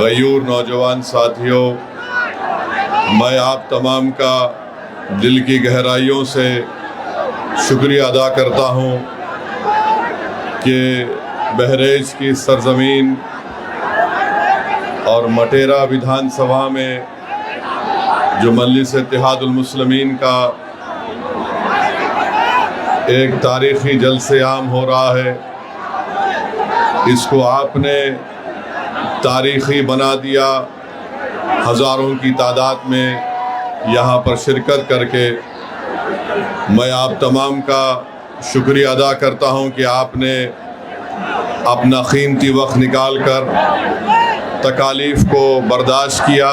गयूर नौजवान साथियों, मैं आप तमाम का दिल की गहराइयों से शुक्रिया अदा करता हूँ कि बहरेज की सरजमीन और मटेरा विधानसभा में जो मजलिस इत्तेहादुल मुस्लिमीन का एक तारीख़ी जलसे आम हो रहा है, इसको आपने तारीख़ी बना दिया। हज़ारों की तादाद में यहाँ पर शिरकत करके मैं आप तमाम का शुक्रिया अदा करता हूँ कि आपने अपना कीमती वक्त निकाल कर तकालीफ़ को बर्दाश्त किया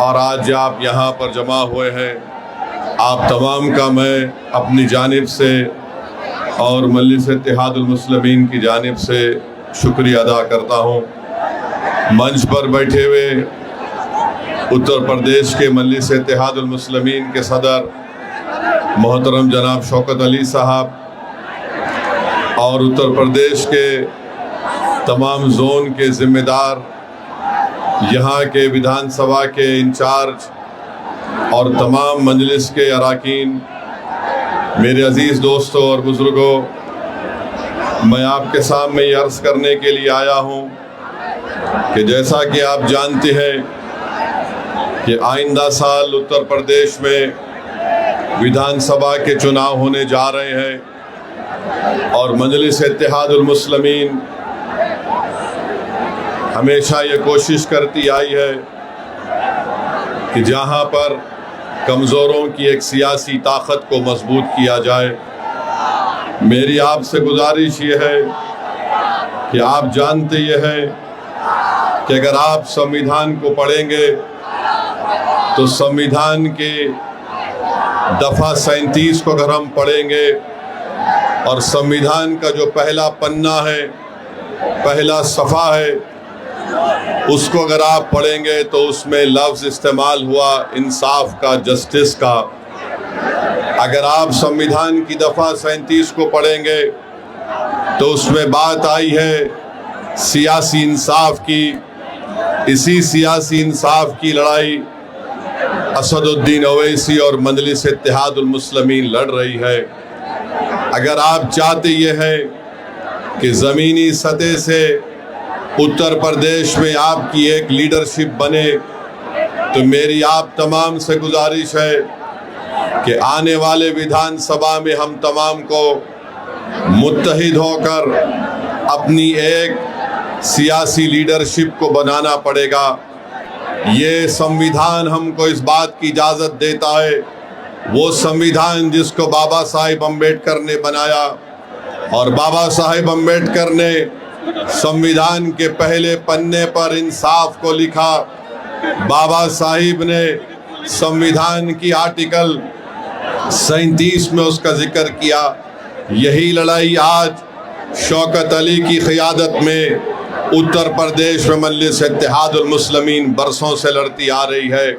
और आज आप यहाँ पर जमा हुए हैं। आप तमाम का मैं अपनी जानिब से और मजलिस इत्तेहादुल मुस्लिमीन की जानिब से शुक्रिया अदा करता हूँ। मंच पर बैठे हुए उत्तर प्रदेश के मजलिस इत्तेहादुल मुस्लिमीन के सदर मोहतरम जनाब शौकत अली साहब और उत्तर प्रदेश के तमाम जोन के ज़िम्मेदार, यहाँ के विधानसभा के इंचार्ज और तमाम मजलिस के अराकीन, मेरे अज़ीज़ दोस्तों और बुज़ुर्गों, मैं आपके सामने ये अर्ज़ करने के लिए आया हूँ कि जैसा कि आप जानते हैं कि आइंदा साल उत्तर प्रदेश में विधानसभा के चुनाव होने जा रहे हैं और मजलिस इत्तेहादुल मुस्लिमीन हमेशा ये कोशिश करती आई है कि जहाँ पर कमज़ोरों की एक सियासी ताकत को मजबूत किया जाए। मेरी आपसे गुजारिश ये है कि आप जानते ये हैं कि अगर आप संविधान को पढ़ेंगे तो संविधान के दफ़ा 37 को अगर हम पढ़ेंगे और संविधान का जो पहला पन्ना है, पहला सफ़ा है, उसको अगर आप पढ़ेंगे तो उसमें लफ्ज़ इस्तेमाल हुआ इंसाफ का, जस्टिस का। अगर आप संविधान की दफ़ा 37 को पढ़ेंगे तो उसमें बात आई है सियासी इंसाफ की। इसी सियासी इंसाफ की लड़ाई असदुद्दीन ओवैसी और मजलिस इत्तेहादुल मुस्लिमीन लड़ रही है। अगर आप चाहते ये हैं कि ज़मीनी सतह से उत्तर प्रदेश में आपकी एक लीडरशिप बने, तो मेरी आप तमाम से गुजारिश है कि आने वाले विधानसभा में हम तमाम को मुत्तहिद होकर अपनी एक सियासी लीडरशिप को बनाना पड़ेगा। ये संविधान हमको इस बात की इजाज़त देता है, वो संविधान जिसको बाबा साहिब अम्बेडकर ने बनाया, और बाबा साहिब अम्बेडकर ने संविधान के पहले पन्ने पर इंसाफ को लिखा। बाबा साहिब ने संविधान की आर्टिकल 37 में उसका जिक्र किया। यही लड़ाई आज शौकत अली की क़ियादत में उत्तर प्रदेश में मजलिस इत्तेहादुल मुस्लिमीन बरसों से लड़ती आ रही है।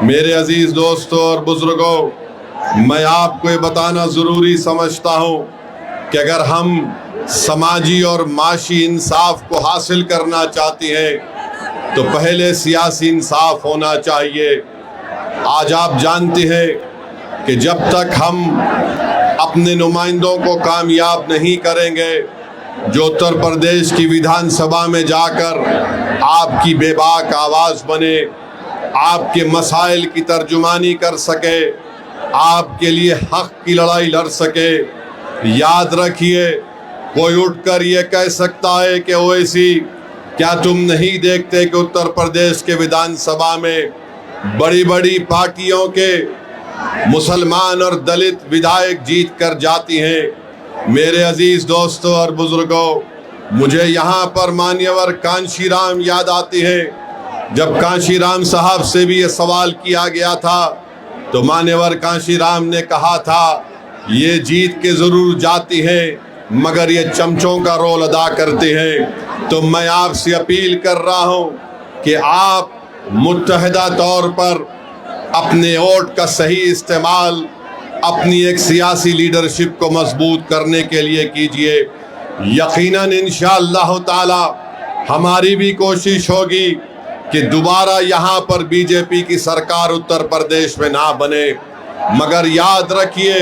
मेरे अजीज़ दोस्तों और बुज़ुर्गों, मैं आपको ये बताना ज़रूरी समझता हूँ कि अगर हम समाजी और माशी इंसाफ को हासिल करना चाहते हैं तो पहले सियासी इंसाफ होना चाहिए। आज आप जानते हैं कि जब तक हम अपने नुमाइंदों को कामयाब नहीं करेंगे जो उत्तर प्रदेश की विधानसभा में जाकर आपकी बेबाक आवाज़ बने, आपके मसाइल की तर्जुमानी कर सके, आपके लिए हक़ की लड़ाई लड़ सके, याद रखिए कोई उठकर ये कह सकता है कि ओवैसी क्या तुम नहीं देखते कि उत्तर प्रदेश के विधानसभा में बड़ी बड़ी पार्टियों के मुसलमान और दलित विधायक जीत कर जाती हैं। मेरे अजीज़ दोस्तों और बुज़ुर्गों, मुझे यहाँ पर मान्यवर कांशीराम याद आते हैं। जब कांशीराम साहब से भी ये सवाल किया गया था तो मान्यवर कांशीराम ने कहा था ये जीत के ज़रूर जाती हैं मगर ये चमचों का रोल अदा करते हैं। तो मैं आपसे अपील कर रहा हूँ कि आप मुत्तहिदा तौर पर अपने वोट का सही इस्तेमाल अपनी एक सियासी लीडरशिप को मजबूत करने के लिए कीजिए। यकीनन इंशाअल्लाह ताला हमारी भी कोशिश होगी कि दोबारा यहाँ पर बीजेपी की सरकार उत्तर प्रदेश में ना बने। मगर याद रखिए,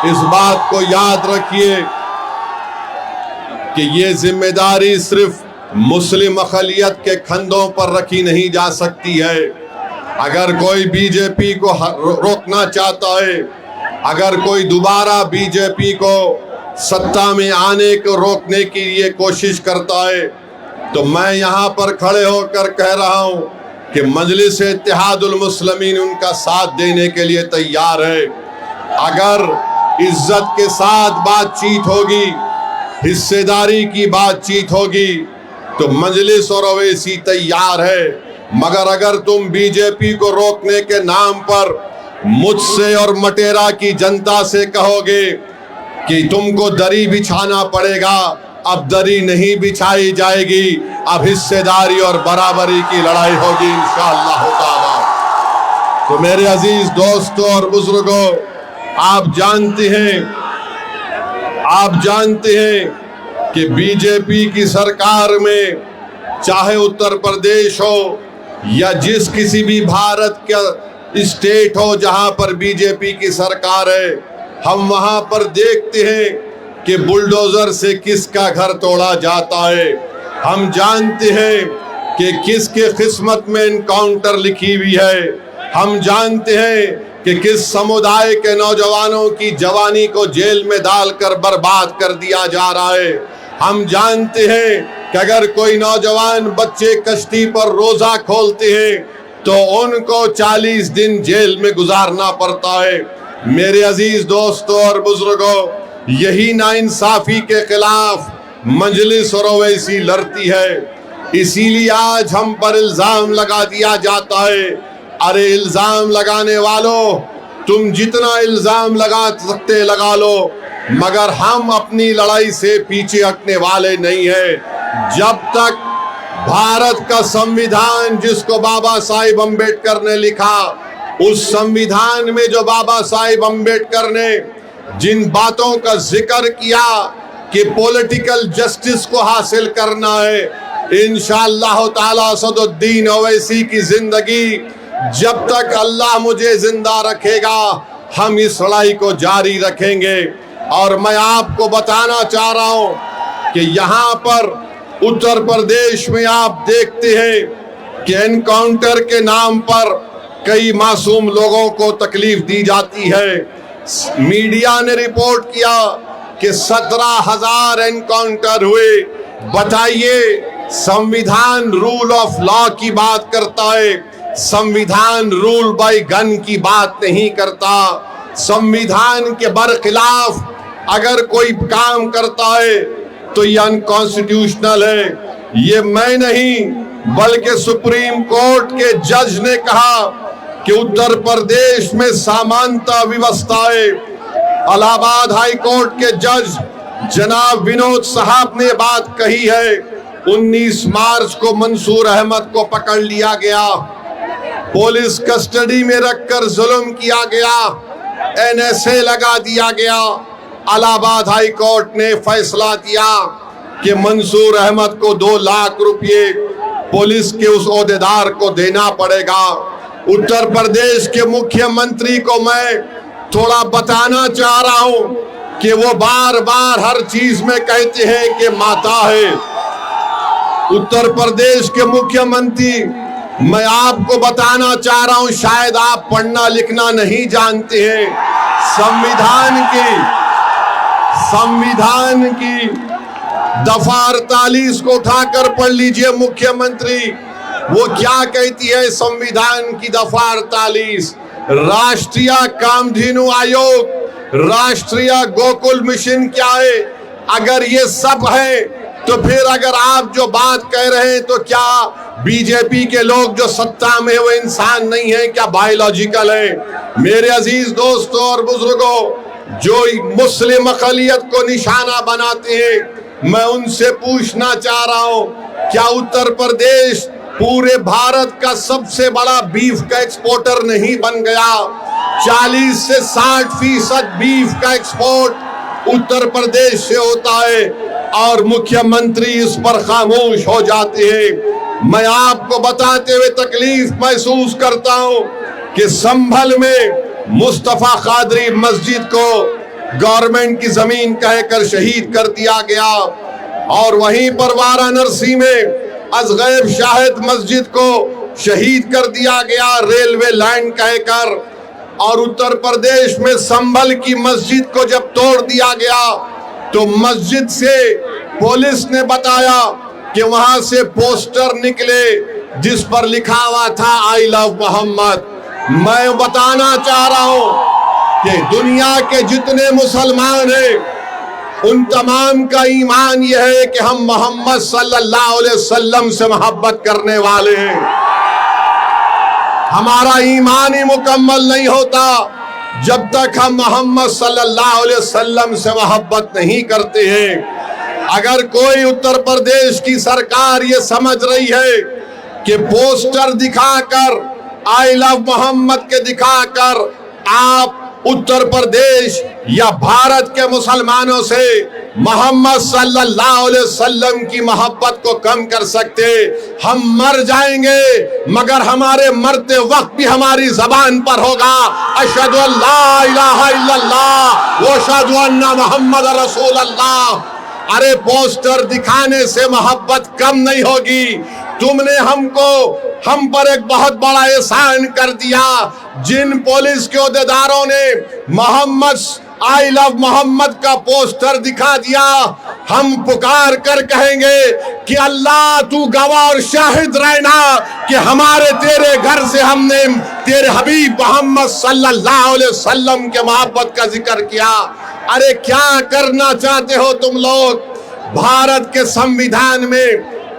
इस बात को याद रखिए कि ये जिम्मेदारी सिर्फ मुस्लिम अक़लियत के कंधों पर रखी नहीं जा सकती है। अगर कोई बीजेपी को रोकना चाहता है, अगर कोई दोबारा बीजेपी को सत्ता में आने को रोकने की ये कोशिश करता है, तो मैं यहाँ पर खड़े होकर कह रहा हूँ कि मजलिस इत्तेहादुल मुस्लिमीन उनका साथ देने के लिए तैयार है। अगर इज्जत के साथ बातचीत होगी, हिस्सेदारी की बातचीत होगी, तो मजलिस और ओवैसी तैयार है। मगर अगर तुम बीजेपी को रोकने के नाम पर मुझसे और मटेरा की जनता से कहोगे कि तुमको दरी बिछाना पड़ेगा, अब दरी नहीं बिछाई जाएगी, अब हिस्सेदारी और बराबरी की लड़ाई होगी इंशाअल्लाह ताला। तो मेरे अजीज दोस्तों और बुजुर्गों, आप जानते हैं कि बीजेपी की सरकार में चाहे उत्तर प्रदेश हो या जिस किसी भी भारत का स्टेट हो जहां पर बीजेपी की सरकार है, हम वहां पर देखते हैं कि बुलडोजर से किसका घर तोड़ा जाता है। हम जानते हैं कि किसके किस्मत में एनकाउंटर लिखी हुई है। हम जानते हैं कि किस समुदाय के नौजवानों की जवानी को जेल में डालकर बर्बाद कर दिया जा रहा है। हम जानते हैं कि अगर कोई नौजवान बच्चे कश्ती पर रोजा खोलते हैं तो उनको 40 दिन जेल में गुजारना पड़ता है। मेरे अजीज दोस्तों और बुजुर्गों, यही नाइंसाफी के खिलाफ मजलिस और ओवैसी लड़ती है। इसीलिए आज हम पर इल्जाम लगा दिया जाता है। अरे इल्जाम लगाने वालों, तुम जितना इल्जाम लगा सकते लगा लो, मगर हम अपनी लड़ाई से पीछे हटने वाले नहीं हैं। जब तक भारत का संविधान जिसको बाबा साहिब अम्बेडकर ने लिखा, उस संविधान में जो बाबा साहिब अम्बेडकर ने जिन बातों का जिक्र किया कि पॉलिटिकल जस्टिस को हासिल करना है, इंशाअल्लाह ताला असदुद्दीन ओवैसी की जिंदगी जब तक अल्लाह मुझे जिंदा रखेगा, हम इस लड़ाई को जारी रखेंगे। और मैं आपको बताना चाह रहा हूं कि यहाँ पर उत्तर प्रदेश में आप देखते हैं कि एनकाउंटर के नाम पर कई मासूम लोगों को तकलीफ दी जाती है। मीडिया ने रिपोर्ट किया कि 17,000 एनकाउंटर हुए। बताइए, संविधान रूल ऑफ लॉ की बात करता है, संविधान रूल बाय गन की बात नहीं करता। संविधान के बरखिलाफ अगर कोई काम करता है तो ये अनकॉन्स्टिट्यूशनल है। ये मैं नहीं बल्कि सुप्रीम कोर्ट के जज ने कहा कि उत्तर प्रदेश में समानता व्यवस्था है। इलाहाबाद हाई कोर्ट के जज जनाब विनोद साहब ने बात कही है। 19 मार्च को मंसूर अहमद को पकड़ लिया गया, पुलिस कस्टडी में रखकर जुल्म किया गया, NSA लगा दिया गया। इलाहाबाद हाई कोर्ट ने फैसला दिया कि मंसूर अहमद को 2 लाख रुपए पुलिस के उस ओहदेदार को देना पड़ेगा। उत्तर प्रदेश के मुख्यमंत्री को मैं थोड़ा बताना चाह रहा हूं कि वो बार बार हर चीज में कहते हैं कि माता है। उत्तर प्रदेश के मुख्यमंत्री, मैं आपको बताना चाह रहा हूं, शायद आप पढ़ना लिखना नहीं जानते हैं। संविधान की दफा 48 को उठाकर पढ़ लीजिए मुख्यमंत्री। वो क्या कहती है संविधान की दफा 48? राष्ट्रीय कामधेनु आयोग, राष्ट्रीय गोकुल मिशन क्या है? अगर ये सब है तो फिर अगर आप जो बात कह रहे हैं तो क्या बीजेपी के लोग जो सत्ता में वो इंसान नहीं है, क्या बायोलॉजिकल है? मेरे अजीज दोस्तों और बुजुर्गों, जो मुस्लिम अक़लियत को निशाना बनाते हैं, मैं उनसे पूछना चाह रहा हूं, क्या उत्तर प्रदेश पूरे भारत का सबसे बड़ा बीफ का एक्सपोर्टर नहीं बन गया? 40 से 60% बीफ का एक्सपोर्ट उत्तर प्रदेश से होता है। और मुख्यमंत्री इस पर खामोश हो जाते हैं। मैं आपको बताते हुए तकलीफ महसूस करता हूं कि संभल में मुस्तफा कादरी मस्जिद को गवर्नमेंट की जमीन कहकर शहीद कर दिया गया और वहीं पर वाराणसी में असगैब शाहिद मस्जिद को शहीद कर दिया गया रेलवे लाइन कहकर। और उत्तर प्रदेश में संभल की मस्जिद को जब तोड़ दिया गया तो मस्जिद से पुलिस ने बताया कि वहां से पोस्टर निकले जिस पर लिखा हुआ था आई लव मोहम्मद। मैं बताना चाह रहा हूं कि दुनिया के जितने मुसलमान हैं उन तमाम का ईमान यह है कि हम मोहम्मद सल्लल्लाहु अलैहि वसल्लम से मोहब्बत करने वाले हैं। हमारा ईमान ही मुकम्मल नहीं होता जब तक हम मोहम्मद सल्लल्लाहु अलैहि वसल्लम से मोहब्बत नहीं करते हैं। अगर कोई उत्तर प्रदेश की सरकार ये समझ रही है कि पोस्टर दिखाकर आई लव मोहम्मद के दिखाकर आप उत्तर प्रदेश या भारत के मुसलमानों से मोहम्मद सल्लल्लाहु अलैहि वसल्लम की मोहब्बत को कम कर सकते, हम मर जाएंगे मगर हमारे मरते वक्त भी हमारी जबान पर होगा अशहदु अल्ला इलाहा इल्लल्लाह व अशहदु अन्ना मुहम्मद रसूलुल्लाह। अरे पोस्टर दिखाने से मोहब्बत कम नहीं होगी। तुमने हम पर एक बहुत बड़ा एहसान कर दिया। जिन पुलिस के ओहदेदारों ने मोहम्मद आई लव मोहम्मद का पोस्टर दिखा दिया, हम पुकार कर कहेंगे कि अल्लाह तू गवाह और शाहिद रहना कि हमारे तेरे घर से हमने तेरे हबीब मोहम्मद सल्लल्लाहु अलैहि वसल्लम के मोहब्बत का जिक्र किया। अरे क्या करना चाहते हो तुम लोग? भारत के संविधान में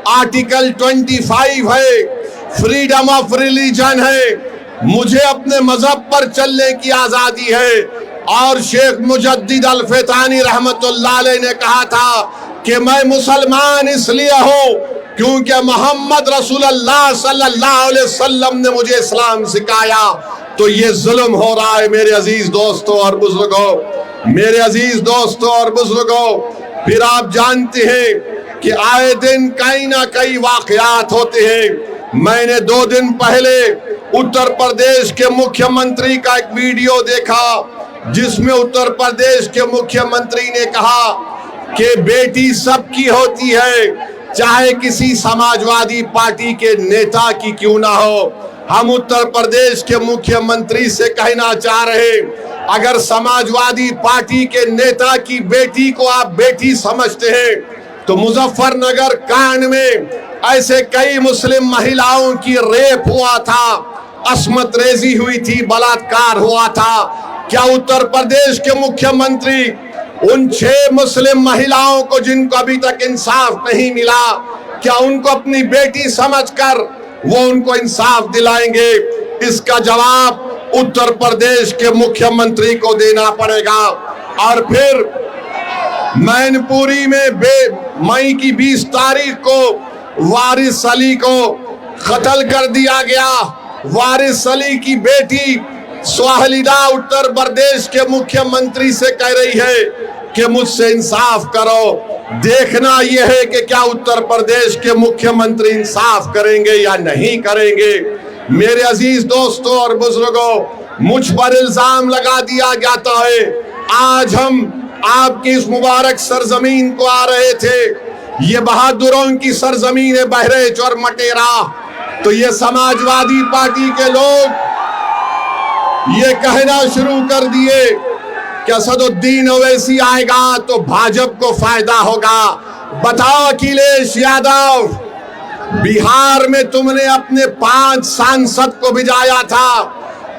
आर्टिकल 25 है, फ्रीडम ऑफ रिलीजन है, मुझे अपने मजहब पर चलने की आजादी है। और शेख मुजद्दिद अल-फैतानी रहमतुल्लाह अलैह ने कहा था कि मैं मुसलमान इसलिए हूँ क्योंकि मोहम्मद रसूलुल्लाह सल्लल्लाहु अलैहि वसल्लम ने मुझे इस्लाम सिखाया। तो ये जुल्म हो रहा है मेरे अजीज दोस्तों और बुजुर्गों, मेरे अजीज दोस्तों और बुजुर्गों। फिर आप जानते हैं कि आए दिन कहीं ना कहीं वाकयात होते हैं। मैंने 2 दिन पहले उत्तर प्रदेश के मुख्यमंत्री का एक वीडियो देखा जिसमें उत्तर प्रदेश के मुख्यमंत्री ने कहा कि बेटी सबकी होती है, चाहे किसी समाजवादी पार्टी के नेता की क्यों ना हो। हम उत्तर प्रदेश के मुख्यमंत्री से कहना चाह रहे, अगर समाजवादी पार्टी के नेता की बेटी को आप बेटी समझते हैं तो मुजफ्फरनगर कांड में ऐसे कई मुस्लिम महिलाओं की रेप हुआ था, अस्मत रेजी हुई थी, बलात्कार हुआ था। क्या उत्तर प्रदेश के मुख्यमंत्री उन 6 मुस्लिम महिलाओं को जिनको अभी तक इंसाफ नहीं मिला, क्या उनको अपनी बेटी समझकर वो उनको इंसाफ दिलाएंगे? इसका जवाब उत्तर प्रदेश के मुख्यमंत्री को देना पड़ेगा। और फिर मैनपुरी में मई की 20 तारीख को वारिस अली को कत्ल कर दिया गया। वारिस अली की बेटी स्वाहिदा उत्तर प्रदेश के मुख्यमंत्री से कह रही है कि मुझसे इंसाफ करो। देखना यह है कि क्या उत्तर प्रदेश के मुख्यमंत्री इंसाफ करेंगे या नहीं करेंगे। मेरे अजीज दोस्तों और बुजुर्गों, मुझ पर इल्जाम लगा दिया जाता है। आज हम आपकी इस मुबारक सरजमीन को आ रहे थे, ये बहादुरों की सरजमीन है बहरेच और मटेरा। तो ये समाजवादी पार्टी के लोग ये कहना शुरू कर दिए कि असदुद्दीन ओवैसी आएगा तो भाजपा को फायदा होगा। बताओ अखिलेश यादव, बिहार में तुमने अपने 5 सांसद को भिजाया था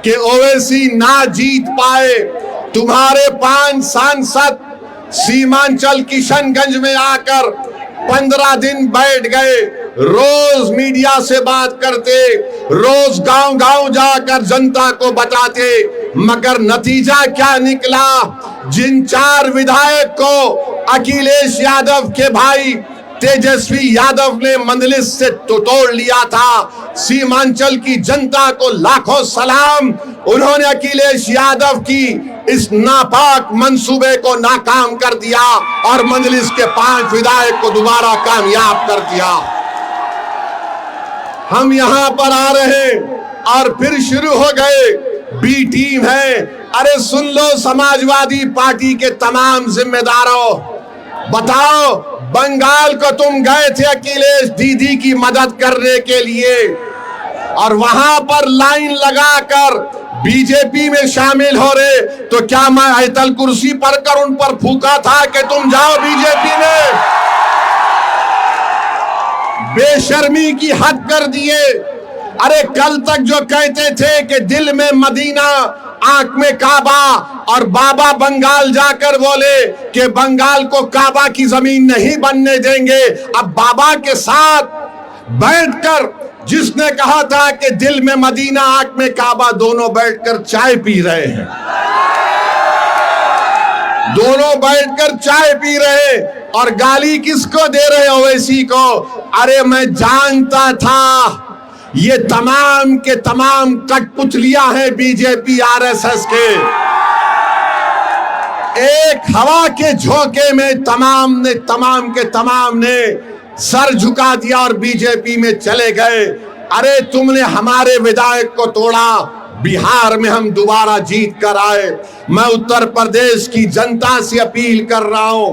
कि ओवैसी ना जीत पाए। तुम्हारे 5 सांसद सीमांचल किशनगंज में आकर 15 दिन बैठ गए, रोज मीडिया से बात करते, रोज गांव-गांव जाकर जनता को बताते, मगर नतीजा क्या निकला? जिन 4 विधायक को अखिलेश यादव के भाई तेजस्वी यादव ने मंजलिस से तोड़ लिया था। सीमांचल की जनता को लाखों सलाम, उन्होंने अखिलेश यादव की इस नापाक मंसूबे को नाकाम कर दिया और मंजलिस के 5 विधायक को दोबारा कामयाब कर दिया। हम यहां पर आ रहे और फिर शुरू हो गए बी टीम है। अरे सुन लो समाजवादी पार्टी के तमाम जिम्मेदारों, बताओ बंगाल को तुम गए थे अखिलेश दीदी की मदद करने के लिए और वहां पर लाइन लगाकर बीजेपी में शामिल हो रहे, तो क्या मैं आयतल कुर्सी पर कर उन पर फूका था कि तुम जाओ बीजेपी में? बेशर्मी की हद कर दिए। अरे कल तक जो कहते थे कि दिल में मदीना आंख में काबा, और बाबा बंगाल जाकर बोले कि बंगाल को काबा की जमीन नहीं बनने देंगे। अब बाबा के साथ बैठकर जिसने कहा था कि दिल में मदीना आंख में काबा, दोनों बैठकर चाय पी रहे हैं, दोनों बैठकर चाय पी रहे और गाली किसको दे रहे हो ओवैसी को? अरे मैं जानता था ये तमाम के तमाम कठपुतलियां हैं बीजेपी आरएसएस के। एक हवा के झोंके में तमाम के तमाम ने सर झुका दिया और बीजेपी में चले गए। अरे तुमने हमारे विधायक को तोड़ा, बिहार में हम दोबारा जीत कर आए। मैं उत्तर प्रदेश की जनता से अपील कर रहा हूं,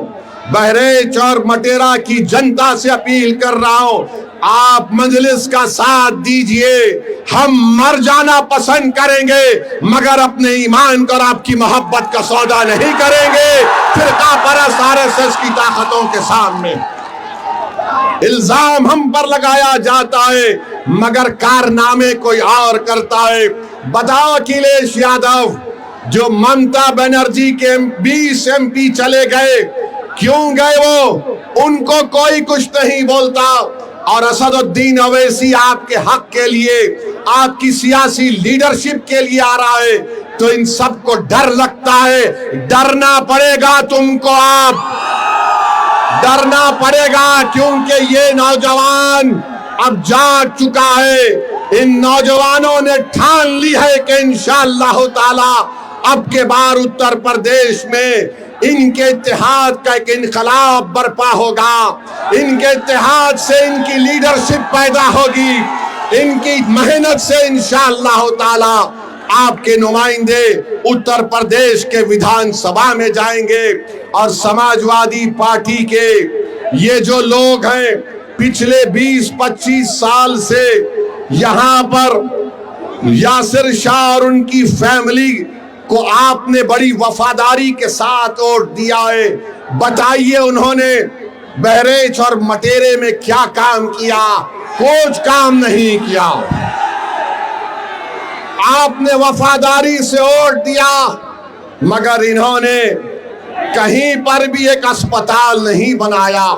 बहरेच और मटेरा की जनता से अपील कर रहा हूं, आप मजलिस का साथ दीजिए। हम मर जाना पसंद करेंगे मगर अपने ईमान को और आपकी मोहब्बत का सौदा नहीं करेंगे फिरका परस्त आरएसएस की ताकतों के सामने। इल्जाम हम पर लगाया जाता है मगर कारनामे कोई और करता है। बताओ अखिलेश यादव जो ममता बनर्जी के 20 एमपी चले गए, क्यों गए वो? उनको कोई कुछ नहीं बोलता। और असदुद्दीन ओवैसी आपके हक के लिए, आपकी सियासी लीडरशिप के लिए आ रहा है, तो इन सबको डर लगता है। डरना पड़ेगा तुमको, आप डरना पड़ेगा, क्योंकि ये नौजवान अब जाग चुका है। इन नौजवानों ने ठान ली है कि इंशाअल्लाह ताला अब के बार उत्तर प्रदेश में इनके इत्तेहाद का एक इनकलाब बर्पा होगा। इनके इत्तेहाद से इनकी लीडरशिप पैदा होगी, इनकी मेहनत से इंशाअल्लाह ताला आपके नुमाइंदे उत्तर प्रदेश के विधानसभा में जाएंगे। और समाजवादी पार्टी के ये जो लोग हैं पिछले 20-25 साल से यहाँ पर यासिर शाह और उनकी फैमिली को आपने बड़ी वफादारी के साथ वोट दिया है। बताइए उन्होंने बहरेच और मटेरे में क्या काम किया? कुछ काम नहीं किया। आपने वफादारी से वोट दिया मगर इन्होंने कहीं पर भी एक अस्पताल नहीं बनाया।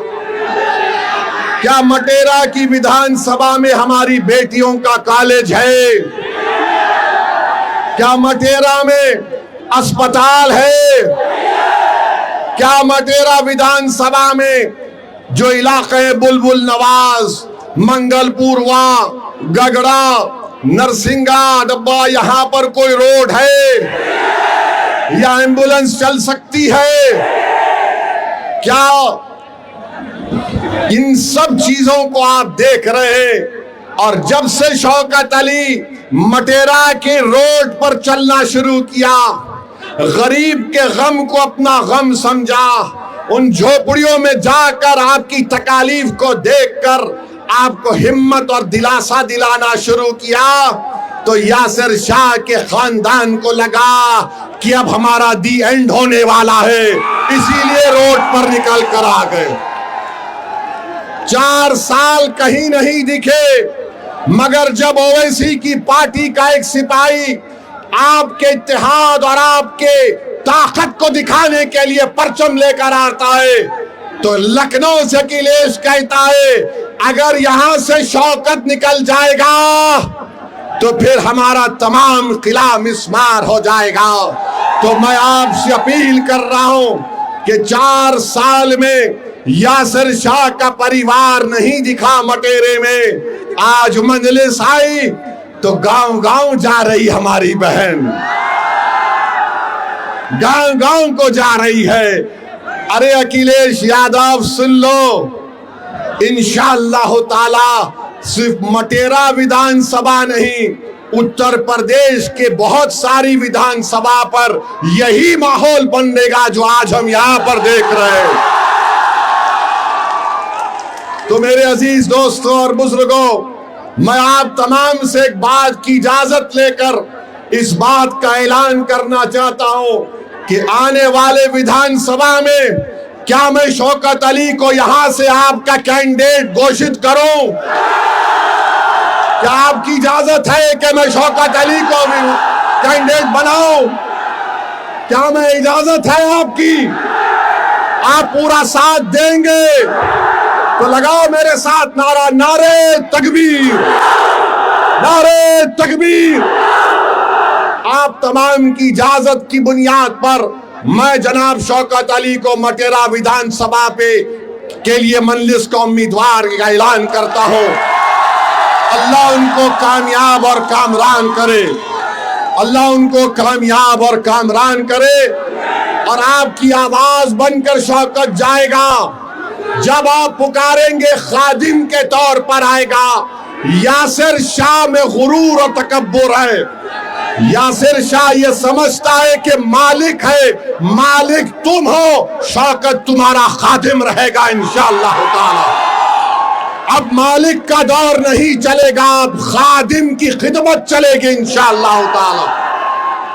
क्या मटेरा की विधानसभा में हमारी बेटियों का कॉलेज है? क्या मटेरा में अस्पताल है? क्या मटेरा विधानसभा में जो इलाके बुलबुल नवाज, मंगलपुरवा, गगड़ा, नरसिंगा डब्बा, यहाँ पर कोई रोड है या एम्बुलेंस चल सकती है? क्या इन सब चीजों को आप देख रहे हैं? और जब से शौकत अली मटेरा के रोड पर चलना शुरू किया, गरीब के गम को अपना गम समझा, उन झोपड़ियों में जाकर आपकी तकालीफ को देखकर आपको हिम्मत और दिलासा दिलाना शुरू किया, तो यासिर शाह के खानदान को लगा कि अब हमारा दी एंड होने वाला है, इसीलिए रोड पर निकल कर आ गए। 4 साल कहीं नहीं दिखे मगर जब ओवैसी की पार्टी का एक सिपाही आपके इत्तेहाद और आपके ताकत को दिखाने के लिए परचम लेकर आता है, तो लखनऊ से अखिलेश कहता है अगर यहां से शौकत निकल जाएगा तो फिर हमारा तमाम किला मिस्मार हो जाएगा। तो मैं आपसे अपील कर रहा हूं कि 4 साल में यासिर शाह का परिवार नहीं दिखा मटेरे में। आज मजलिस आई तो गांव गांव जा रही हमारी बहन, गांव गांव को जा रही है। अरे अखिलेश यादव सुन लो, इंशाअल्लाह ताला सिर्फ मटेरा विधानसभा नहीं, उत्तर प्रदेश के बहुत सारी विधानसभा पर यही माहौल बनेगा जो आज हम यहां पर देख रहे हैं। तो मेरे अजीज दोस्तों और बुजुर्गों, मैं आप तमाम से एक बात की इजाजत लेकर इस बात का ऐलान करना चाहता हूं कि आने वाले विधानसभा में क्या मैं शौकत अली को यहां से आपका कैंडिडेट घोषित करूं? क्या आपकी इजाजत है कि मैं शौकत अली को भी कैंडिडेट बनाऊं? क्या मैं इजाजत है आपकी? आप पूरा साथ देंगे तो लगाओ मेरे साथ नारा, नारे तकबीर, नारे तकबीर। आप तमाम की इजाजत की बुनियाद पर मैं जनाब शौकत अली को मटेरा विधानसभा के लिए मजलिस का उम्मीदवार का ऐलान करता हूं। अल्लाह उनको कामयाब और कामरान करे, अल्लाह उनको कामयाब और कामरान करे। और आपकी आवाज बनकर शौकत जाएगा, जब आप पुकारेंगे खादिम के तौर पर आएगा। यासिर शाह में गुरूर और तकब्बुर है। यासिर शाह ये समझता है कि मालिक है, मालिक तुम हो, शौकत तुम्हारा खादिम रहेगा इंशाअल्लाह ताला। अब मालिक का दौर नहीं चलेगा, अब खादिम की खिदमत चलेगी इंशाअल्लाह ताला।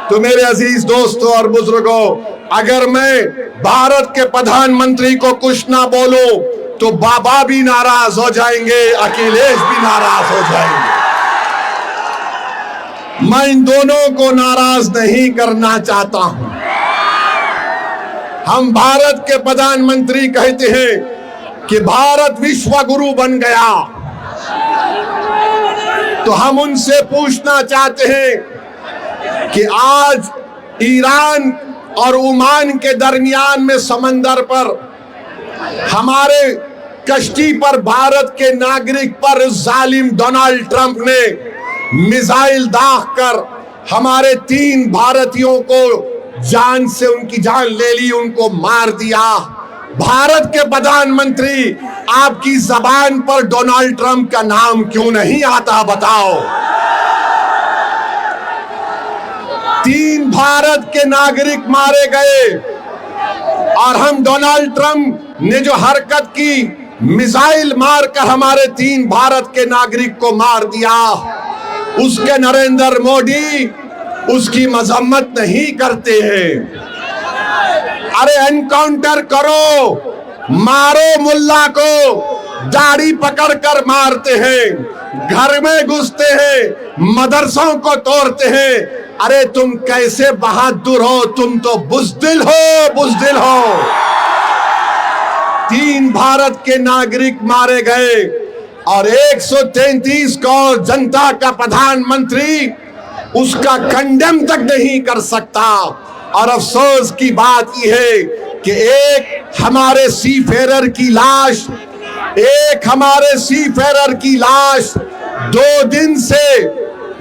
तो मेरे अजीज दोस्तों और बुजुर्गों, अगर मैं भारत के प्रधानमंत्री को कुछ ना बोलूं तो बाबा भी नाराज हो जाएंगे, अखिलेश भी नाराज हो जाएंगे। मैं इन दोनों को नाराज नहीं करना चाहता हूं। हम भारत के प्रधानमंत्री कहते हैं कि भारत विश्व गुरु बन गया, तो हम उनसे पूछना चाहते हैं कि आज ईरान और ओमान के दरमियान में समंदर पर हमारे कश्ती पर भारत के नागरिक पर जालिम डोनाल्ड ट्रंप ने मिसाइल दागकर हमारे 3 भारतीयों को जान से उनकी जान ले ली, उनको मार दिया। भारत के प्रधानमंत्री, आपकी जबान पर डोनाल्ड ट्रंप का नाम क्यों नहीं आता बताओ? 3 भारत के नागरिक मारे गए और हम डोनाल्ड ट्रंप ने जो हरकत की, मिसाइल मारकर हमारे 3 भारत के नागरिक को मार दिया, उसके नरेंद्र मोदी उसकी मजम्मत नहीं करते हैं। अरे एनकाउंटर करो, मारो मुल्ला को, दाढ़ी पकड़कर मारते हैं, घर में घुसते हैं, मदरसों को तोड़ते हैं। अरे तुम कैसे बहादुर हो, तुम तो बुज़दिल हो, बुज़दिल हो। 3 भारत के नागरिक मारे गए और 133 करोड़ जनता का प्रधानमंत्री उसका कंडेम तक नहीं कर सकता। और अफसोस की बात यह है कि एक हमारे सीफेरर की लाश, एक हमारे सीफेरर की लाश 2 दिन से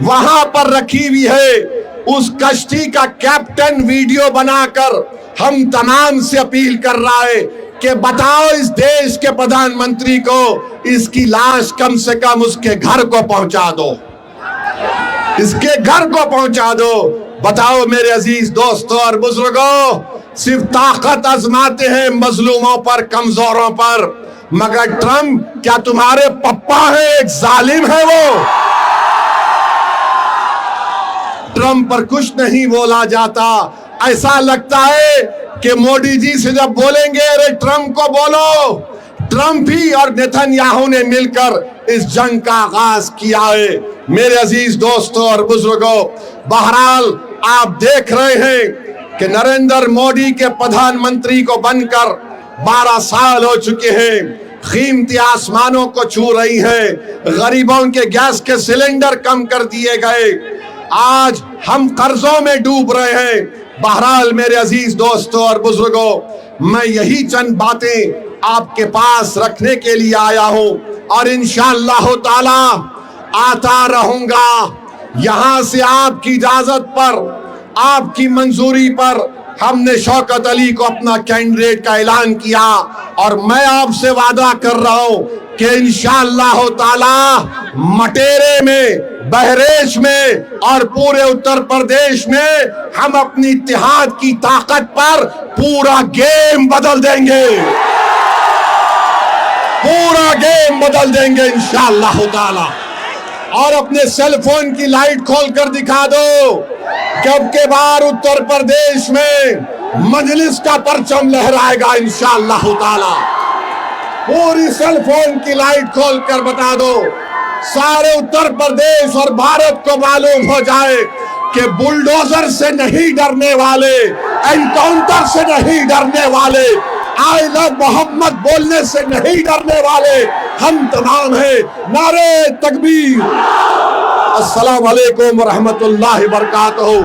वहां पर रखी हुई है। उस कश्ती का कैप्टन वीडियो बनाकर हम तमाम से अपील कर रहा है कि बताओ इस देश के प्रधानमंत्री को इसकी लाश कम से कम उसके घर को पहुंचा दो, इसके घर को पहुंचा दो। बताओ मेरे अजीज दोस्तों और बुजुर्गों, सिर्फ ताकत आजमाते हैं मजलूमों पर, कमजोरों पर, मगर ट्रंप क्या तुम्हारे पप्पा है? एक जालिम है वो। ट्रंप पर कुछ नहीं बोला जाता। ऐसा लगता है कि मोदी जी से जब बोलेंगे अरे ट्रंप को बोलो, ट्रंप ही और नेतन्याहू ने मिलकर इस जंग का आगाज किया है। मेरे अजीज दोस्तों और बुजुर्गों, बहरहाल आप देख रहे हैं कि नरेंद्र मोदी के प्रधानमंत्री को बनकर 12 साल हो चुके हैं। कीमती आसमानों को छू रही है, गरीबों के गैस के सिलेंडर कम कर दिए गए, आज हम कर्जों में डूब रहे हैं। बहरहाल मेरे अजीज दोस्तों और बुजुर्गों, मैं यही चंद बातें आपके पास रखने के लिए आया हूं और इंशाअल्लाह ताला आता रहूंगा। यहां से आपकी इजाजत पर, आपकी मंजूरी पर हमने शौकत अली को अपना कैंडिडेट का ऐलान किया और मैं आपसे वादा कर रहा हूं कि इंशाअल्लाह ताला मटेरे में, बहरेच में और पूरे उत्तर प्रदेश में हम अपनी इत्तेहाद की ताकत पर पूरा गेम बदल देंगे, पूरा गेम बदल देंगे इंशाअल्लाह ताला। और अपने सेल फोन की लाइट खोल कर दिखा दो कि अब के बार उत्तर प्रदेश में मजलिस का परचम लहराएगा इंशाअल्लाह ताला। पूरी सेल फोन की लाइट खोल कर बता दो, सारे उत्तर प्रदेश और भारत को मालूम हो जाए कि बुलडोजर से नहीं डरने वाले, एनकाउंटर से नहीं डरने वाले, आई लव मोहम्मद बोलने से नहीं डरने वाले हम तमाम हैं। नारे तकबीर। अस्सलाम वालेकुम व रहमतुल्लाहि व बरकातहू।